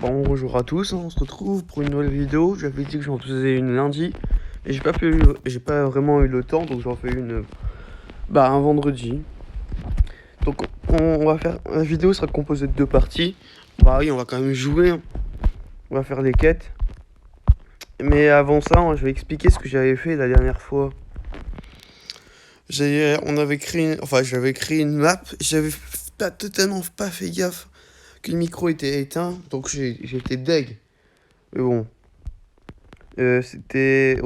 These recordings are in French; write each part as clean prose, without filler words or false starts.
Bon, bonjour à tous, on se retrouve pour une nouvelle vidéo. J'avais dit que j'en faisais une lundi, et j'ai pas vraiment eu le temps, donc j'en fais une, un vendredi. Donc on va faire, la vidéo sera composée de deux parties. Bah oui, on va quand même jouer, hein. On va faire les quêtes. Mais avant ça, je vais expliquer ce que j'avais fait la dernière fois. J'avais créé une map, j'avais pas totalement pas fait gaffe que le micro était éteint, donc j'étais deg. Mais bon. C'était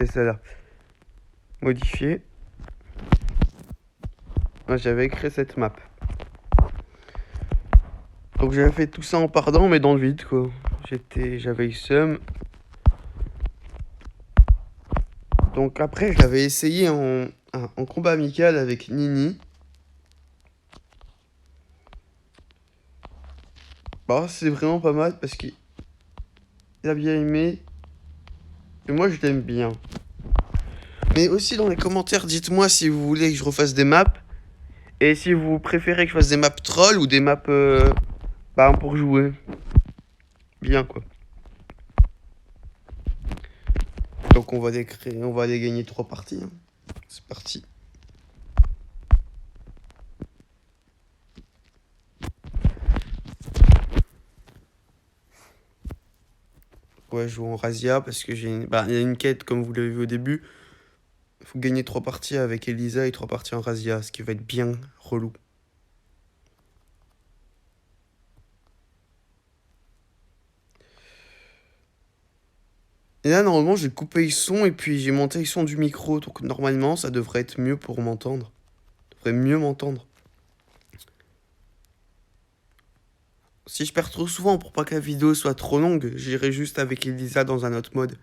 ça là. Modifier. Ouais, j'avais créé cette map. Donc j'avais fait tout ça en pardon, mais dans le vide quoi. J'avais eu seum. Donc après, je l'avais essayé en combat amical avec Nini. Bah, c'est vraiment pas mal parce qu'il a bien aimé. Et moi, je l'aime bien. Mais aussi dans les commentaires, dites-moi si vous voulez que je refasse des maps. Et si vous préférez que je fasse des maps troll ou des maps pour jouer. Bien quoi. Donc on va aller gagner 3 parties, hein. C'est parti. Ouais, je joue en Razia parce que il y a une quête comme vous l'avez vu au début. Il faut gagner 3 parties avec Elisa et 3 parties en Razia, ce qui va être bien relou. Et là, normalement, j'ai coupé le son et puis j'ai monté le son du micro. Donc, normalement, ça devrait être mieux pour m'entendre. Ça devrait mieux m'entendre. Si je perds trop souvent pour pas que la vidéo soit trop longue, j'irai juste avec Elisa dans un autre mode.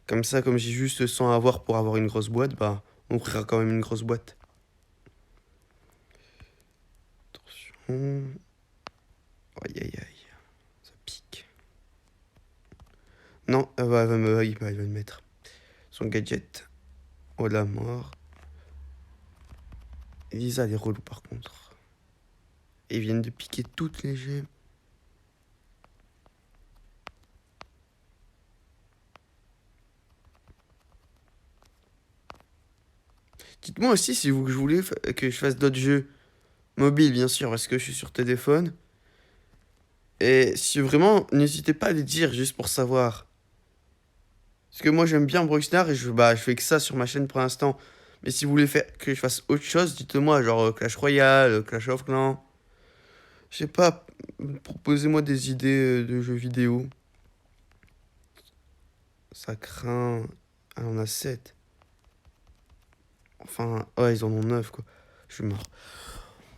Comme ça, comme j'ai juste 100 à avoir pour avoir une grosse boîte, bah, on ouvrira quand même une grosse boîte. Attention. Aïe aïe aïe. Ça pique. Non, il va le mettre. Son gadget. Oh la mort. Elisa, elle est relou par contre. Ils viennent de piquer toutes les gemmes. Dites-moi aussi si vous voulez que je fasse d'autres jeux mobiles, bien sûr, parce que je suis sur téléphone. Et si vraiment, n'hésitez pas à les dire juste pour savoir. Parce que moi j'aime bien Bruxnar et je fais que ça sur ma chaîne pour l'instant. Mais si vous voulez que je fasse autre chose, dites-moi, genre Clash Royale, Clash of Clans. Je sais pas, proposez-moi des idées de jeux vidéo. Ça craint. Ah, on a 7. Enfin, ouais, ils en ont 9 quoi. Je suis mort.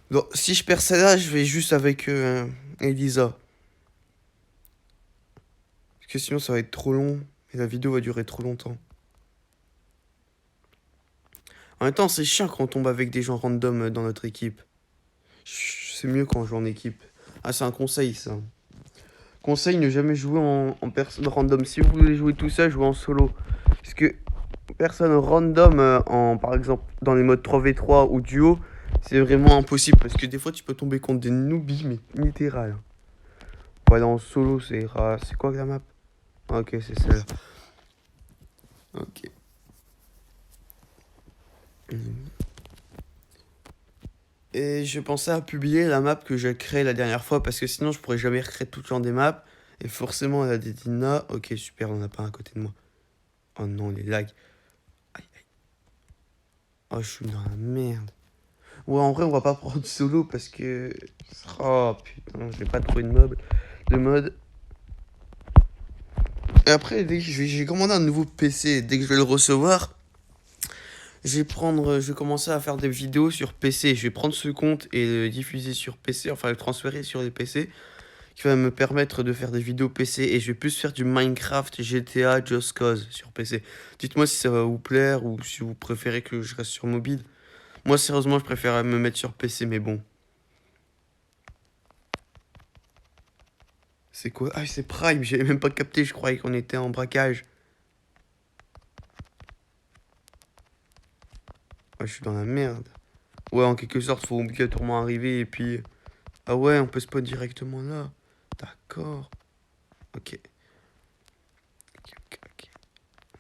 Donc, si je perds celle-là, je vais juste avec Elisa. Parce que sinon, ça va être trop long. Et la vidéo va durer trop longtemps. En même temps, c'est chiant quand on tombe avec des gens random dans notre équipe. C'est mieux quand on joue en équipe. Ah, c'est un conseil, ça. Conseil, ne jamais jouer en personne random. Si vous voulez jouer tout seul, jouez en solo. Parce que personne random, par exemple, dans les modes 3v3 ou duo, c'est vraiment impossible. Parce que des fois, tu peux tomber contre des newbies, mais littéral. Voilà, en solo, c'est quoi la map? Ah, ok, c'est celle-là. Ok. Et je pensais à publier la map que j'ai créée la dernière fois parce que sinon je pourrais jamais recréer tout le temps des maps. Et forcément elle a des Dina. Ok, super, on en a pas un à côté de moi. Oh non, les lags. Aïe, aïe. Oh, je suis dans la merde. Ouais, en vrai, on va pas prendre solo parce que. Oh putain, j'ai pas trouvé de mode. Et après, j'ai commandé un nouveau PC. Dès que je vais le recevoir, je vais commencer à faire des vidéos sur PC. Je vais prendre ce compte et le diffuser sur PC, enfin le transférer sur les PC, qui va me permettre de faire des vidéos PC et je vais plus faire du Minecraft, GTA, Just Cause sur PC. Dites-moi si ça va vous plaire ou si vous préférez que je reste sur mobile. Moi, sérieusement, je préfère me mettre sur PC, mais bon. C'est quoi? Ah, c'est Prime, j'avais même pas capté, je croyais qu'on était en braquage. Ouais, je suis dans la merde. Ouais, en quelque sorte, faut obligatoirement arriver et puis... Ah ouais, on peut spawn directement là. D'accord. Ok. Ok.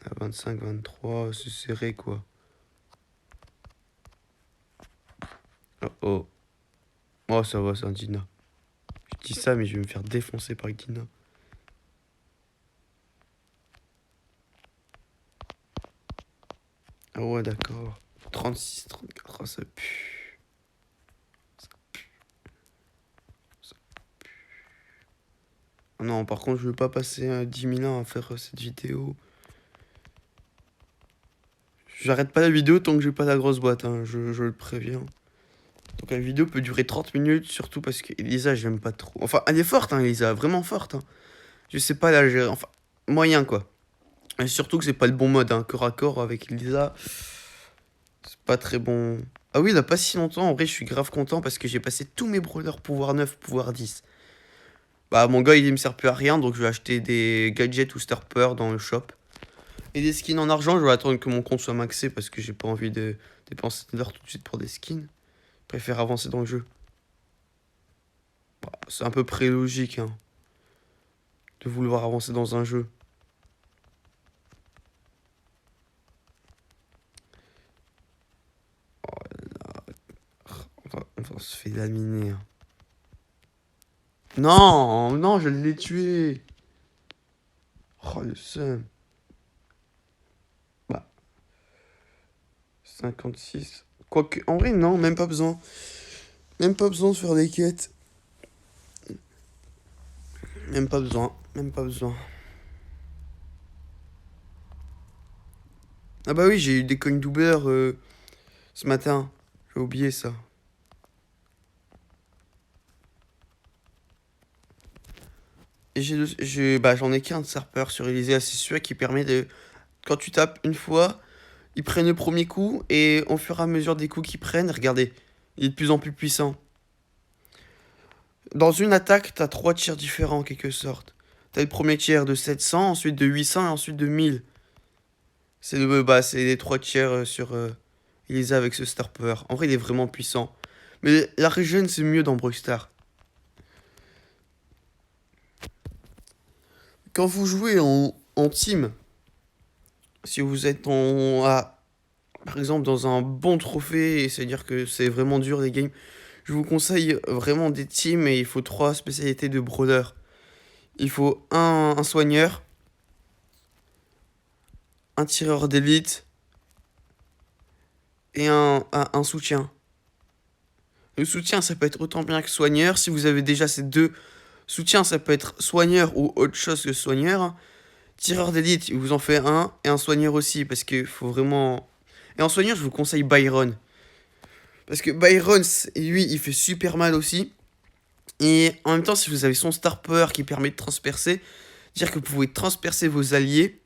À 25, 23, c'est serré quoi. Oh oh. Oh, ça va, c'est un Dina. Je dis ça, mais je vais me faire défoncer par Dina. Ah ouais, d'accord. 36, 34, oh, ça pue. Non, par contre, je veux pas passer 10 000 ans à faire cette vidéo. J'arrête pas la vidéo tant que j'ai pas la grosse boîte, hein, je le préviens. Donc la vidéo peut durer 30 minutes, surtout parce que Elisa, j'aime pas trop. Enfin, elle est forte, hein, Elisa, vraiment forte. Hein. Je sais pas la gérer, enfin, moyen quoi. Et surtout que c'est pas le bon mode, hein, corps à corps avec Elisa. C'est pas très bon. Ah oui, il a pas si longtemps, en vrai, je suis grave content parce que j'ai passé tous mes brawlers pouvoir 9, pouvoir 10. Bah, mon gars, il me sert plus à rien, donc je vais acheter des gadgets ou star power dans le shop. Et des skins en argent, je vais attendre que mon compte soit maxé parce que j'ai pas envie de dépenser de l'heure tout de suite pour des skins. Je préfère avancer dans le jeu. Bah, c'est à peu près logique, hein, de vouloir avancer dans un jeu. On va se faire laminer. Hein. Non, non, je l'ai tué. Oh, le seum. Bah, 56. Quoique, en vrai, non, même pas besoin. Même pas besoin de faire des quêtes. Même pas besoin. Même pas besoin. Ah bah oui, j'ai eu des coins doubleurs ce matin. J'ai oublié ça. Et j'en ai qu'un de Sarper sur Elysia. C'est celui qui permet de... Quand tu tapes une fois, ils prennent le premier coup. Et au fur et à mesure des coups qu'ils prennent, regardez, il est de plus en plus puissant. Dans une attaque, t'as 3 tirs différents en quelque sorte. T'as le premier tir de 700, ensuite de 800 et ensuite de 1000. C'est les 3 tiers sur Elisa avec ce Star Power. En vrai, il est vraiment puissant. Mais la régène, c'est mieux dans Brawl Stars. Quand vous jouez en team, si vous êtes par exemple dans un bon trophée, c'est-à-dire que c'est vraiment dur les games, je vous conseille vraiment des teams et il faut 3 spécialités de brawler. Il faut un soigneur, un tireur d'élite et un soutien. Le soutien, ça peut être autant bien que soigneur. Si vous avez déjà ces deux soutiens, ça peut être soigneur ou autre chose que soigneur. Tireur d'élite, il vous en fait un. Et un soigneur aussi, parce qu'il faut vraiment... Et en soigneur, je vous conseille Byron. Parce que Byron, lui, il fait super mal aussi. Et en même temps, si vous avez son Star Power qui permet de transpercer, dire que vous pouvez transpercer vos alliés.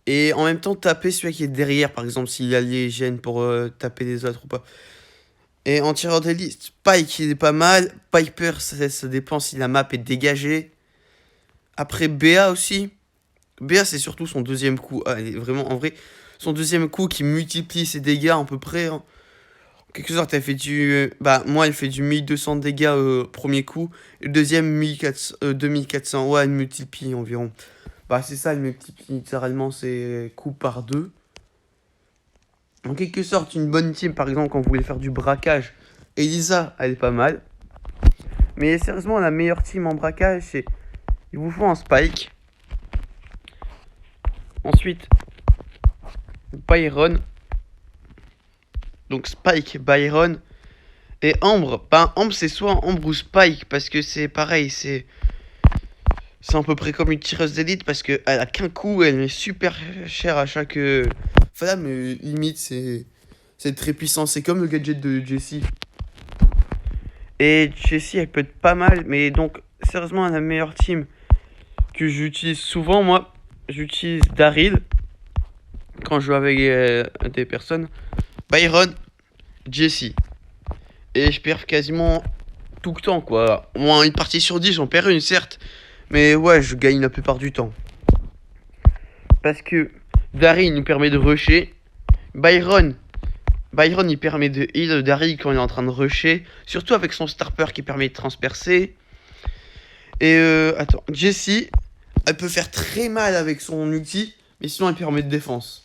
Et en même temps, taper celui qui est derrière, par exemple, si l'allié gêne pour taper les autres ou pas. Et en tireur d'élite, Spike, il est pas mal. Piper, ça dépend si la map est dégagée. Après, BA aussi. BA, c'est surtout son deuxième coup. Ah, il est vraiment, en vrai, son deuxième coup qui multiplie ses dégâts à peu près. Hein. En quelque sorte, elle fait du... Bah, moi, elle fait du 1200 dégâts au premier coup. Et le deuxième, 1400, 2400. Ouais, elle multiplie environ. Bah, c'est ça, elle multiplie littéralement ses coups par 2. En quelque sorte, une bonne team, par exemple, quand vous voulez faire du braquage, Elisa, elle est pas mal. Mais sérieusement, la meilleure team en braquage, c'est... Il vous faut un Spike. Ensuite, Byron. Donc Spike, Byron. Et Ambre. Ben, Ambre, c'est soit Ambre ou Spike, parce que c'est pareil, c'est à peu près comme une tireuse d'élite, parce qu'elle a qu'un coup, elle est super chère à chaque... Enfin, mais limite, c'est très puissant. C'est comme le gadget de Jessie. Et Jessie, elle peut être pas mal, mais donc, sérieusement, la meilleure team que j'utilise souvent, moi, j'utilise Daryl quand je joue avec des personnes, Byron, Jessie. Et je perds quasiment tout le temps, quoi. Au moins une partie sur 10, j'en perds une, certes. Mais ouais, je gagne la plupart du temps. Parce que Daryl nous permet de rusher. Byron, il permet de heal Daryl quand il est en train de rusher. Surtout avec son Star Power qui permet de transpercer. Et attends, Jessie, elle peut faire très mal avec son ulti, mais sinon elle permet de défense.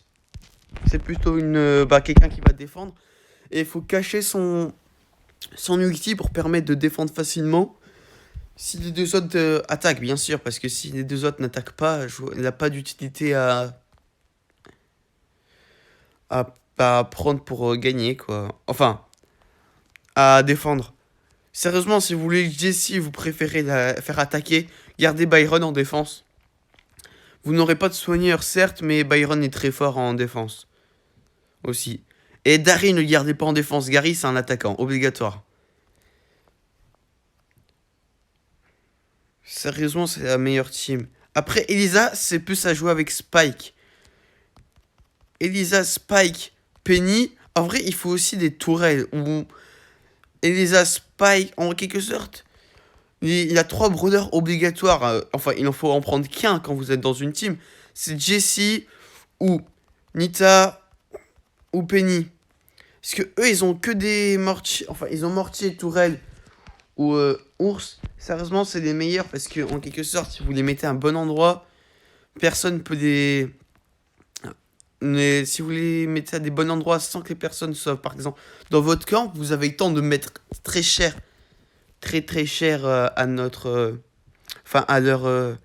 C'est plutôt quelqu'un qui va défendre. Et il faut cacher son ulti pour permettre de défendre facilement. Si les deux autres attaquent, bien sûr, parce que si les deux autres n'attaquent pas, il n'a pas d'utilité à prendre pour gagner, quoi. Enfin, à défendre. Sérieusement, si vous voulez Jessie, vous préférez la faire attaquer, gardez Byron en défense. Vous n'aurez pas de soigneur, certes, mais Byron est très fort en défense. Aussi. Et Dari, ne le gardez pas en défense. Gary, c'est un attaquant, obligatoire. Sérieusement, c'est la meilleure team. Après, Elisa, c'est plus à jouer avec Spike. Elisa, Spike, Penny. En vrai, il faut aussi des tourelles. Ou Elisa, Spike, en quelque sorte. Il a 3 brodeurs obligatoires. Enfin, il en faut en prendre qu'un quand vous êtes dans une team. C'est Jessie ou Nita ou Penny. Parce que eux, ils ont que des mortiers. Enfin, ils ont mortier, tourelle ou ours. Sérieusement, c'est les meilleurs parce que, en quelque sorte, si vous les mettez à un bon endroit, personne peut les. Mais si vous les mettez à des bons endroits sans que les personnes soient, par exemple, dans votre camp, vous avez le temps de mettre très cher. Très très cher à notre. Enfin, à leur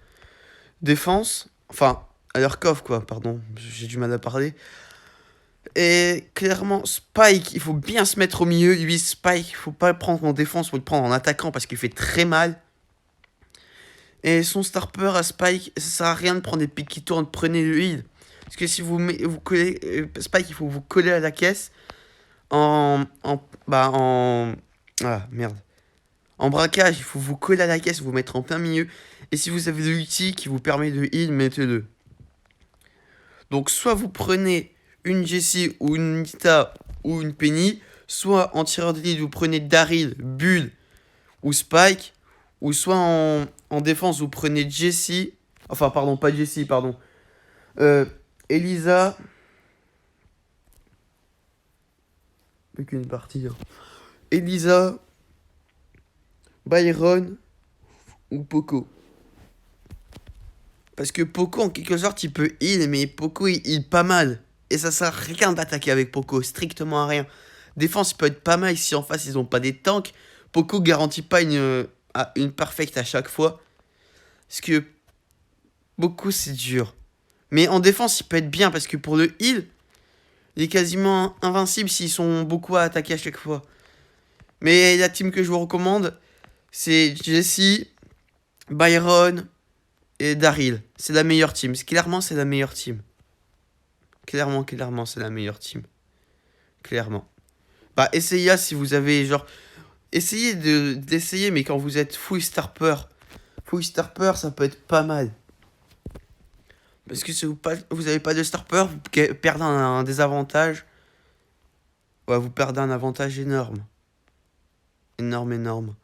défense. Enfin, à leur coffre, quoi, pardon. J'ai du mal à parler. Et clairement, Spike, il faut bien se mettre au milieu. Lui, Spike, il faut pas le prendre en défense, il faut le prendre en attaquant parce qu'il fait très mal. Et son star power à Spike, ça sert à rien de prendre des pics qui tournent, prenez le heal. Parce que si vous collez Spike, il faut vous coller à la caisse ah merde. En braquage, il faut vous coller à la caisse, vous mettre en plein milieu. Et si vous avez l'ulti qui vous permet de heal, mettez-le. Donc soit vous prenez une Jessie ou une Nita ou une Penny, soit en tireur d'élite vous prenez Daryl, Bull ou Spike, ou soit en défense vous prenez Jessie, enfin pardon, pas Jessie, pardon, Elisa, plus qu'une partie, hein. Elisa, Byron ou Poco. Parce que Poco en quelque sorte il peut heal, mais Poco il heal pas mal. Et ça sert à rien d'attaquer avec Poco, strictement à rien. Défense, il peut être pas mal si en face ils ont pas des tanks. Poco garantit pas une perfecte à chaque fois. Parce que Poco c'est dur. Mais en défense, il peut être bien parce que pour le heal, il est quasiment invincible s'ils sont beaucoup à attaquer à chaque fois. Mais la team que je vous recommande, c'est Jessie, Byron et Daryl. C'est la meilleure team. Clairement, c'est la meilleure team. Clairement, c'est la meilleure team. Clairement. Bah, essayez si vous avez, genre... Essayez d'essayer, mais quand vous êtes full starper, ça peut être pas mal. Parce que si vous avez pas de starper, vous perdez un désavantage. Ouais, vous perdez un avantage énorme. Énorme.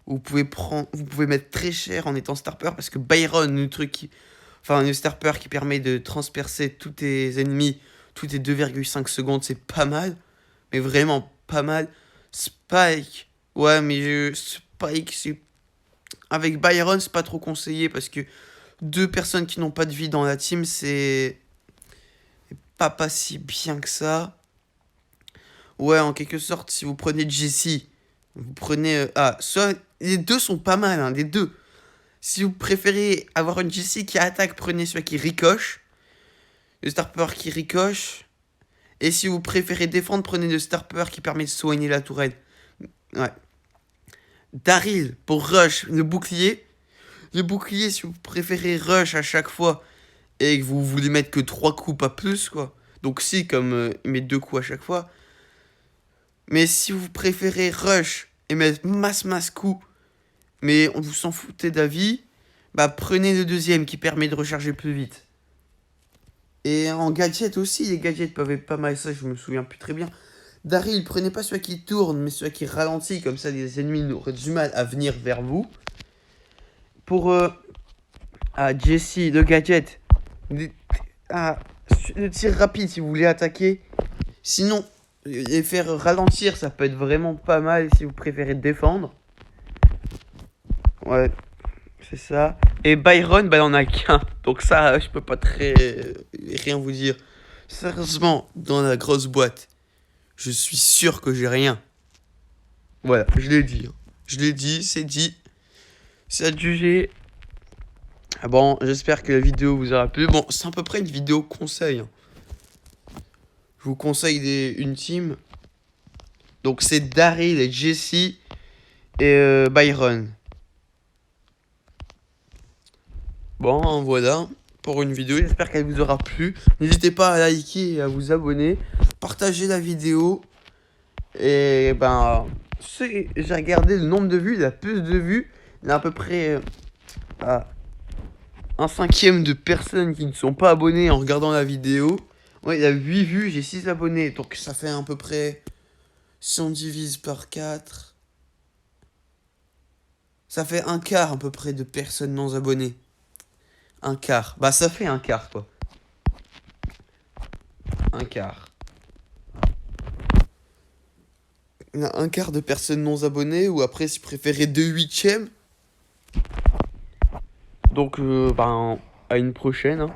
Vous pouvez mettre très cher en étant starper, parce que Byron, le starper qui permet de transpercer tous tes ennemis toutes les 2,5 secondes, c'est pas mal. Mais vraiment pas mal. Spike. Ouais, mais Spike, avec Byron, c'est pas trop conseillé parce que 2 personnes qui n'ont pas de vie dans la team, c'est pas si bien que ça. Ouais, en quelque sorte, si vous prenez Jessie, vous prenez... soit les deux sont pas mal, hein, les deux. Si vous préférez avoir une Jessie qui attaque, prenez celui qui ricoche. Le star power qui ricoche. Et si vous préférez défendre, prenez le star power qui permet de soigner la tourelle. Ouais. Daryl pour rush, le bouclier. Le bouclier, si vous préférez rush à chaque fois et que vous voulez mettre que 3 coups, pas plus, quoi. Donc si, comme il met 2 coups à chaque fois. Mais si vous préférez rush et mettre masse coups, mais on vous s'en foutait d'avis, bah prenez le deuxième qui permet de recharger plus vite. Et en gadget aussi, les gadgets peuvent être pas mal, ça je me souviens plus très bien. Daryl, prenez pas celui qui tourne, mais celui qui ralentit, comme ça les ennemis n'auraient du mal à venir vers vous. Pour Jessie, le gadget, le tir rapide si vous voulez attaquer. Sinon, les faire ralentir, ça peut être vraiment pas mal si vous préférez défendre. Ouais. C'est ça. Et Byron, bah, il en a qu'un. Donc ça, je peux pas très rien vous dire. Sérieusement, dans la grosse boîte, je suis sûr que j'ai rien. Voilà, je l'ai dit, hein. Je l'ai dit, c'est dit. C'est à juger. Ah bon, j'espère que la vidéo vous aura plu. Bon, c'est à peu près une vidéo conseil, hein. Je vous conseille une team. Donc c'est Daryl et Jesse et Byron. Bon, voilà pour une vidéo. J'espère qu'elle vous aura plu. N'hésitez pas à liker et à vous abonner. Partagez la vidéo. Et ben, j'ai regardé le nombre de vues. Il a plus de vues. Il y a à peu près à un cinquième de personnes qui ne sont pas abonnées en regardant la vidéo. Ouais, il y a 8 vues. J'ai 6 abonnés. Donc ça fait à peu près... Si on divise par 4... Ça fait un quart à peu près de personnes non abonnées. Un quart. Bah ça fait un quart quoi. Un quart. Il y a un quart de personnes non abonnées ou après si vous préférez 2/8. Donc ben à une prochaine, hein.